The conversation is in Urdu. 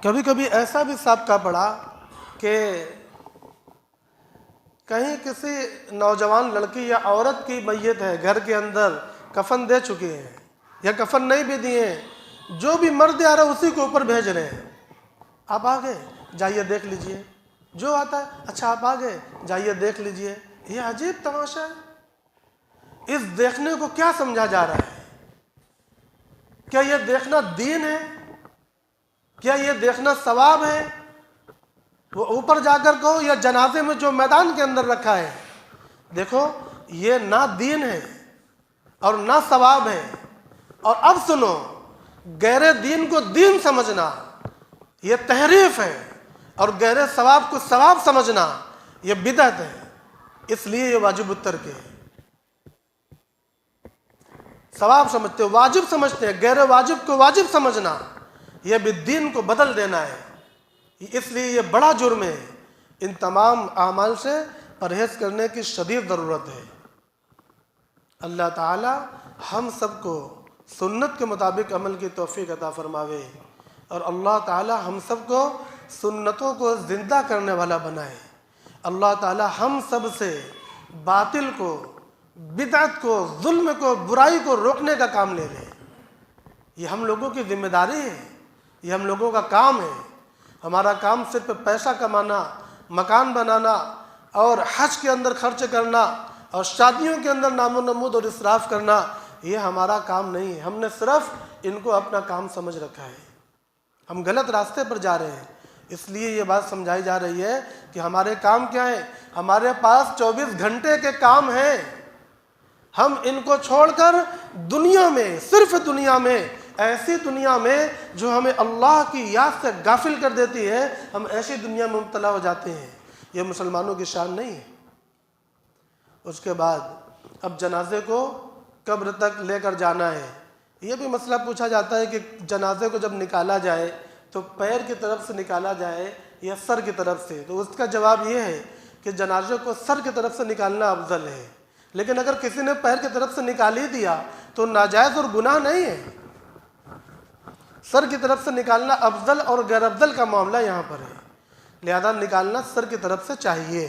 کبھی کبھی ایسا بھی سابقہ پڑا کہ کہیں کسی نوجوان لڑکی یا عورت کی میت ہے، گھر کے اندر کفن دے چکے ہیں یا کفن نہیں بھی دیے ہیں، جو بھی مرد آ رہا ہے اسی کو اوپر بھیج رہے ہیں، آپ آگے جائیے دیکھ لیجئے، جو آتا ہے اچھا آپ آگے جائیے دیکھ لیجئے۔ یہ عجیب تماشا ہے، اس دیکھنے کو کیا سمجھا جا رہا ہے؟ کیا یہ دیکھنا دین ہے؟ کیا یہ دیکھنا ثواب ہے؟ وہ اوپر جا کر کو یا جنازے میں جو میدان کے اندر رکھا ہے، دیکھو یہ نہ دین ہے اور نہ ثواب ہے۔ اور اب سنو، غیر دین کو دین سمجھنا یہ تحریف ہے، اور غیر ثواب کو ثواب سمجھنا یہ بدعت ہے، اس لیے یہ واجب الترک ہے۔ ثواب سمجھتے واجب سمجھتے ہیں، غیر واجب کو واجب سمجھنا یہ بھی دین کو بدل دینا ہے، اس لیے یہ بڑا جرم ہے۔ ان تمام اعمال سے پرہیز کرنے کی شدید ضرورت ہے۔ اللہ تعالی ہم سب کو سنت کے مطابق عمل کی توفیق عطا فرماوے، اور اللہ تعالی ہم سب کو سنتوں کو زندہ کرنے والا بنائے۔ اللہ تعالی ہم سب سے باطل کو، بدعت کو، ظلم کو، برائی کو روکنے کا کام لے لے۔ یہ ہم لوگوں کی ذمہ داری ہے، یہ ہم لوگوں کا کام ہے۔ ہمارا کام صرف پیسہ کمانا، مکان بنانا اور حج کے اندر خرچ کرنا اور شادیوں کے اندر نام و نمود اور اسراف کرنا یہ ہمارا کام نہیں ہے۔ ہم نے صرف ان کو اپنا کام سمجھ رکھا ہے۔ ہم غلط راستے پر جا رہے ہیں، اس لیے یہ بات سمجھائی جا رہی ہے کہ ہمارے کام کیا ہیں۔ ہمارے پاس 24 گھنٹے کے کام ہیں، ہم ان کو چھوڑ کر دنیا میں، صرف دنیا میں، ایسی دنیا میں جو ہمیں اللہ کی یاد سے غافل کر دیتی ہے، ہم ایسی دنیا میں مبتلا ہو جاتے ہیں۔ یہ مسلمانوں کی شان نہیں ہے۔ اس کے بعد اب جنازے کو قبر تک لے کر جانا ہے۔ یہ بھی مسئلہ پوچھا جاتا ہے کہ جنازے کو جب نکالا جائے تو پیر کی طرف سے نکالا جائے یا سر کی طرف سے، تو اس کا جواب یہ ہے کہ جنازے کو سر کی طرف سے نکالنا افضل ہے، لیکن اگر کسی نے پیر کی طرف سے نکال ہی دیا تو ناجائز اور گناہ نہیں ہے۔ سر کی طرف سے نکالنا افضل اور غیر افضل کا معاملہ یہاں پر ہے، لہذا نکالنا سر کی طرف سے چاہیے۔